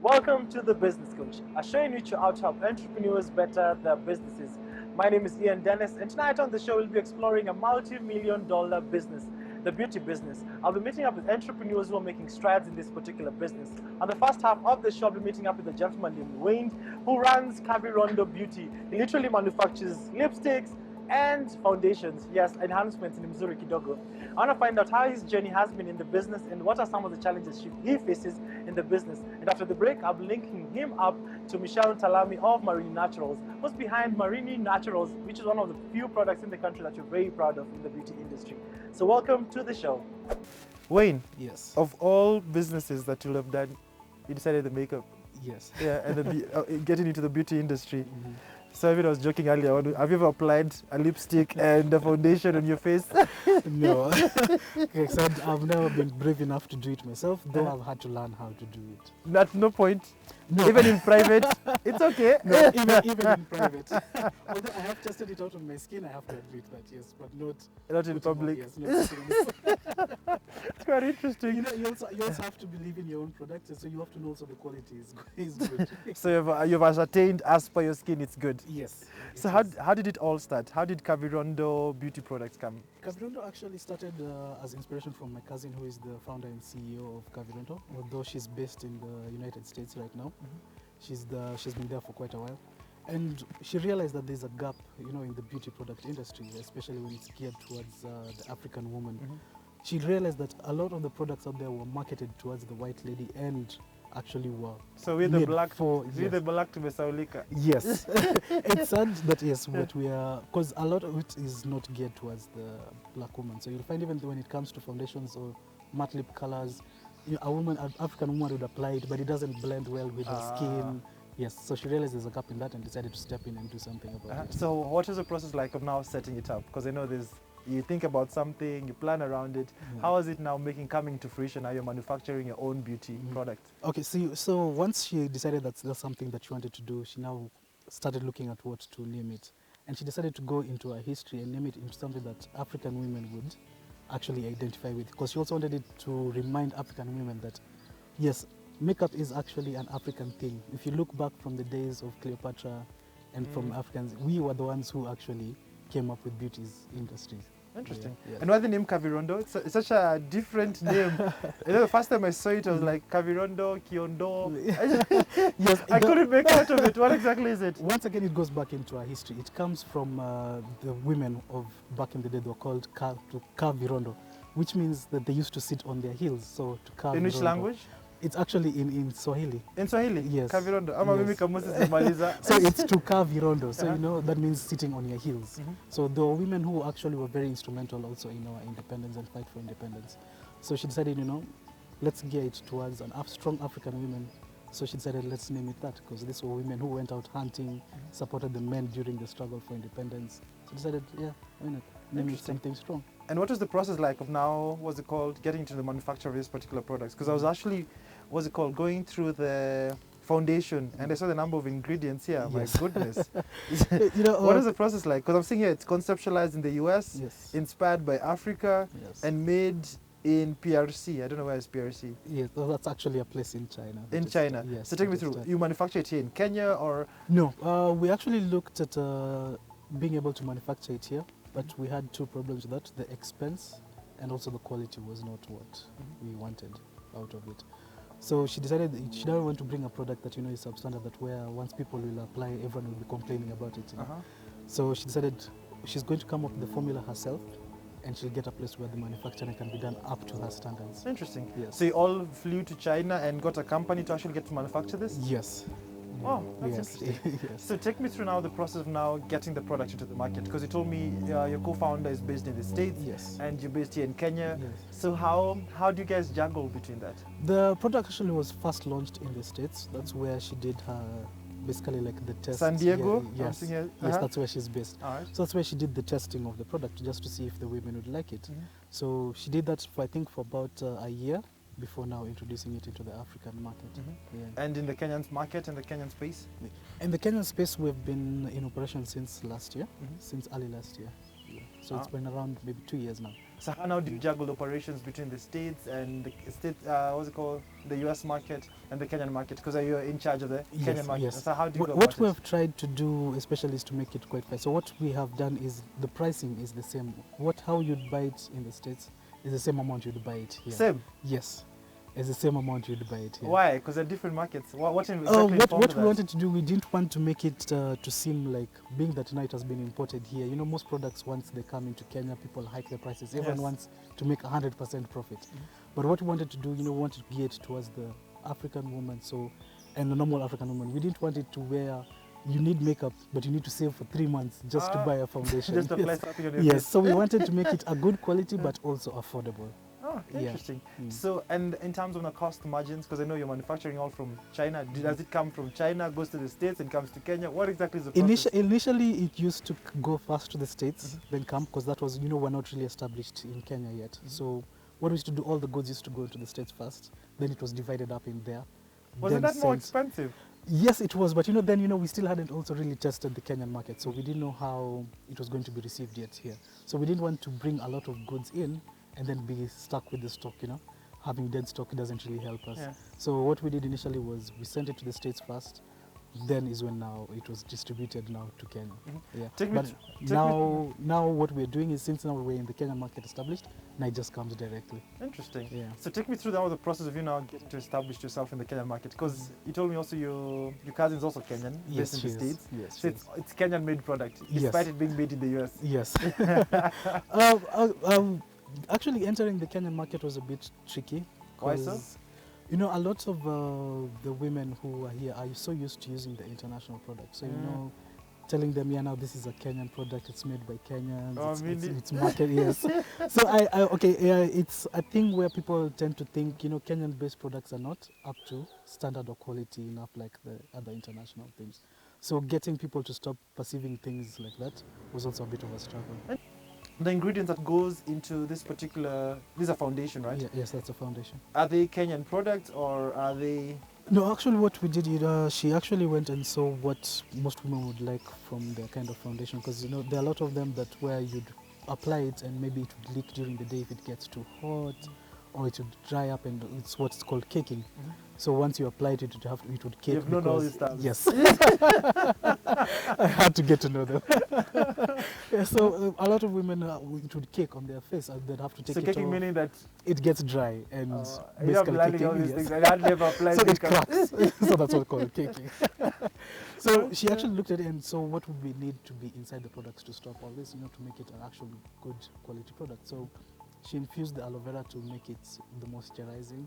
Welcome to The Business Coach, a show in which you out to help entrepreneurs better their businesses. My name is Ian Dennis, and tonight on the show we'll be exploring a multi-million-dollar business, the beauty business. I'll be meeting up with entrepreneurs who are making strides in this particular business. On the first half of the show, I'll be meeting up with a gentleman named Wayne, who runs Kavirondo Beauty. He literally manufactures lipsticks and foundations, yes, enhancements in Mzuri Kidogo. I want to find out how his journey has been in the business and what are some of the challenges he faces in the business. And after the break, I'll be linking him up to Michelle Talami of Marini Naturals, who's behind Marini Naturals, which is one of the few products in the country that you're very proud of in the beauty industry. So welcome to the show. Wayne, Yes. of all businesses that you'll have done, you decided the makeup. Yes. Yeah, and then getting into the beauty industry. So I was joking earlier, have you ever applied a lipstick and a foundation on your face? No. Okay, so I've never been brave enough to do it myself, though I've had to learn how to do it. At no point, No. even in private, it's okay. No, even in private. Although I have tested it out on my skin, I have to admit that, yes, but Not in putting public. Yes, not putting it. It's quite interesting. You know, you also have to believe in your own product, so you have to know also the quality is good. So you've ascertained as per your skin, it's good. Yes. So how did it all start? How did Kavirondo beauty products come? Kavirondo actually started as inspiration from my cousin, who is the founder and CEO of Kavirondo, although she's based in the United States right now. She's been there for quite a while, and she realized that there's a gap, in the beauty product industry, especially when it's geared towards the African woman. She realized that a lot of the products out there were marketed towards the white lady and actually were So we're the made black for we're the black to Besaulika. yes. It's sad that yes, what we are, because a lot of it is not geared towards the black woman. So you'll find even when it comes to foundations or matte lip colors, an African woman would apply it, but it doesn't blend well with her skin. Yes, so she realized there's a gap in that and decided to step in and do something about it. So what is the process like of now setting it up? Because I know you think about something, you plan around it. Yeah. How is it now coming to fruition? Now you're manufacturing your own beauty product. Okay, so once she decided that's something that she wanted to do, she now started looking at what to name it. And she decided to go into her history and name it into something that African women would actually identify with. Because she also wanted it to remind African women that, yes, makeup is actually an African thing. If you look back from the days of Cleopatra and from Africans, we were the ones who actually came up with beauty's industries. Interesting. Yeah. And why the name Kavirondo? It's such a different name. The first time I saw it, I was like, Kavirondo, Kiondo. Yes, I couldn't make out of it. What exactly is it? Once again, it goes back into our history. It comes from the women of back in the day. They were called Kavirondo, which means that they used to sit on their heels. So to Kavirondo. In which language? It's actually in Swahili. In Swahili? Yes. Kavirondo. Ama Yes. mimi kamusi simaliza. So it's to Kavirondo. So that means sitting on your heels. So there were women who actually were very instrumental also in our independence and fight for independence. So she decided, let's gear it towards strong African women. So she decided, let's name it that, because these were women who went out hunting, supported the men during the struggle for independence. So decided, yeah, why not name it something strong. And what was the process like of now, what's it called, getting into the manufacture of these particular products? Because I was actually, going through the foundation and I saw the number of ingredients here. Yes. My goodness. What is the process like? Because I'm seeing here it's conceptualized in the US, Yes. inspired by Africa, Yes. and made in PRC. I don't know where is PRC. Yes, that's actually a place in China. In China. Yes. So take me that is through. China. You manufacture it here in Kenya or? No, we actually looked at being able to manufacture it here, but we had two problems with that. The expense and also the quality was not what we wanted out of it. So she decided that she didn't want to bring a product that is substandard, that where once people will apply, everyone will be complaining about it. So she decided she's going to come up with the formula herself, and she'll get a place where the manufacturing can be done up to her standards. Interesting. Yes. So you all flew to China and got a company to actually get to manufacture this? Yes. Oh, that's Yes. interesting. Yes. So take me through now the process of now getting the product into the market, because you told me your co-founder is based in the States Yes. and you're based here in Kenya. Yes. So how do you guys juggle between that? The product actually was first launched in the States. That's where she did her, basically like the test. San Diego? I'm Yes, seeing here. yes, that's where she's based. All right. So that's where she did the testing of the product, just to see if the women would like it. So she did that for, I think, for about a year before now introducing it into the African market. Yeah. And in the Kenyan market and the Kenyan space? In the Kenyan space, we've been in operation since last year, since early last year. Yeah. So it's been around maybe 2 years now. So how now do you juggle operations between the States and the state, what's it called, the US market and the Kenyan market? Because you're in charge of the Kenyan market. Yes. So how do you go What about we it? have tried to do, especially, is to make it quite fair. So what we have done is the pricing is the same. How you'd buy it in the States is the same amount you'd buy it here. Same. Yes, it's the same amount you'd buy it here. Why? Because they're different markets. What exactly what informed we that? wanted to do, we didn't want to make it to seem like, being that now it has been imported here. You know, most products, once they come into Kenya, people hike the prices. Everyone Yes. wants to make 100% profit. But what we wanted to do, we wanted to gear it towards the African woman, and the normal African woman. We didn't want it to where you need makeup, but you need to save for 3 months just to buy a foundation. Just apply Yes. something on your Yes, face. so we wanted to make it a good quality, but also affordable. Oh, Yeah. interesting. So, and in terms of the cost margins, because I know you're manufacturing all from China, does it come from China, goes to the States, and comes to Kenya? What exactly is the process? Initially, it used to go first to the States, then come, because that was, we're not really established in Kenya yet. So what we used to do, all the goods used to go to the States first, then it was divided up in there. Wasn't then that more sent- expensive? Yes, it was, but then we still hadn't also really tested the Kenyan market, so we didn't know how it was going to be received yet here. So we didn't want to bring a lot of goods in and then be stuck with the stock, Having dead stock doesn't really help us. Yeah. So what we did initially was we sent it to the States first, then is when now it was distributed now to Kenya. Yeah. Take me But to- take me- now what we're doing is, since now we're in the Kenyan market established, now it just comes directly. Interesting. Yeah. So take me through the process of you now getting to establish yourself in the Kenyan market, because you told me also your cousin's also Kenyan, based in she the is. States. Yes, So she is. it's Kenyan made product, Yes. despite it being made in the US. Yes. Actually, entering the Kenyan market was a bit tricky. Why so? 'Cause, a lot of the women who are here are so used to using the international product. So, telling them, now this is a Kenyan product, it's made by Kenyans, Oh, it's market, yes. So it's a thing where people tend to think, Kenyan-based products are not up to standard or quality enough like the other international things. So getting people to stop perceiving things like that was also a bit of a struggle. The ingredients that goes into this is a foundation, right? Yeah, yes, that's a foundation. Are they Kenyan products or are they? No, actually what we did, she actually went and saw what most women would like from their kind of foundation, because there are a lot of them that where you'd apply it and maybe it would leak during the day if it gets too hot, or it would dry up, and it's what's called caking. So once you apply it, it would cake. You've known all these terms. Yes. I had to get to know them. Yeah, so a lot of women, it would cake on their face, and they'd have to take So it caking off. meaning that It gets dry, and you have basically learning all caking, these yes. things. I had never applied. So this it kind of- cracks. So that's what we call it, caking. So she actually looked at it and saw what would we need to be inside the products to stop all this, to make it an actual good quality product. So she infused the aloe vera to make it the moisturizing.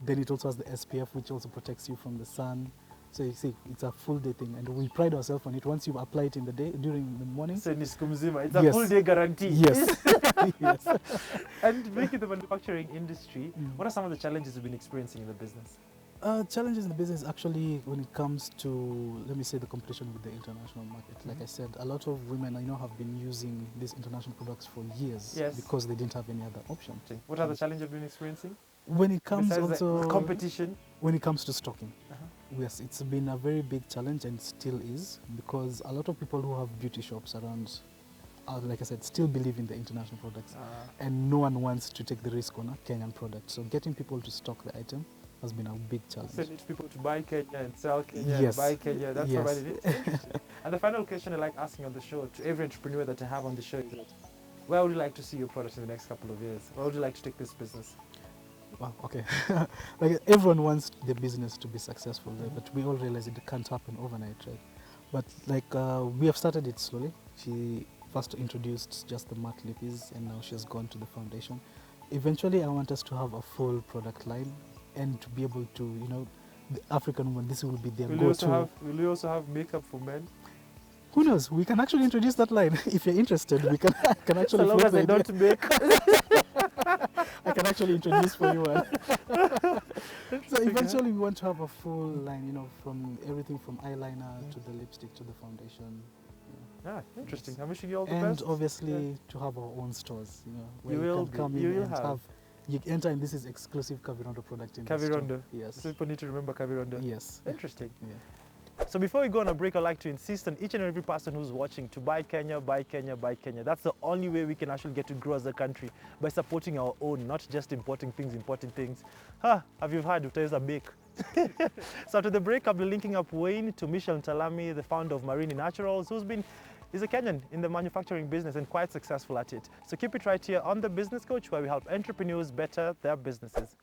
Then it also has the SPF, which also protects you from the sun. So you see, it's a full day thing, and we pride ourselves on it. Once you apply it in the day, during the morning. So ni siku mzima. It's a Yes. full day guarantee. Yes. Yes. And making the manufacturing industry, what are some of the challenges you've been experiencing in the business? Challenges in the business actually when it comes to, let me say, the competition with the international market. Like I said, a lot of women I know have been using these international products for years Yes. because they didn't have any other option. What are the challenges you've been experiencing? When it comes Besides the also competition. when it comes to stocking, yes, it's been a very big challenge and still is, because a lot of people who have beauty shops around, like I said, still believe in the international products, and no one wants to take the risk on a Kenyan product. So getting people to stock the item has been a big challenge. So need people to buy Kenya and sell Kenya Yes. and buy Kenya. That's Yes. what it is. And the final question I like asking on the show to every entrepreneur that I have on the show is that, where would you like to see your product in the next couple of years? Where would you like to take this business? Wow, okay. Like everyone wants the business to be successful, but we all realize it can't happen overnight, right? But we have started it slowly. She first introduced just the matte lippies, and now she has gone to the foundation. Eventually, I want us to have a full product line and to be able to, the African woman, this will be their go-to. Will you also have makeup for men? Who knows? We can actually introduce that line. If you're interested, we can actually So long float as the I idea. don't make. I can actually introduce for you one. So eventually we want to have a full line, from everything from eyeliner to the lipstick to the foundation. Interesting. I'm wishing you all the And best. obviously to have our own stores, where You you, will can come you in will and have. you enter and this is exclusive Kavirondo product in the store. Kavirondo. Yes. So people need to remember Kavirondo. Yes. Interesting. Yeah. So before we go on a break, I'd like to insist on each and every person who's watching to buy Kenya, buy Kenya, buy Kenya. That's the only way we can actually get to grow as a country, by supporting our own, not just importing things. Have you heard? Utaweza bake. So after the break, I'll be linking up Wayne to Michelle Ntalami, the founder of Marini Naturals, he's a Kenyan in the manufacturing business and quite successful at it. So keep it right here on The Business Coach, where we help entrepreneurs better their businesses.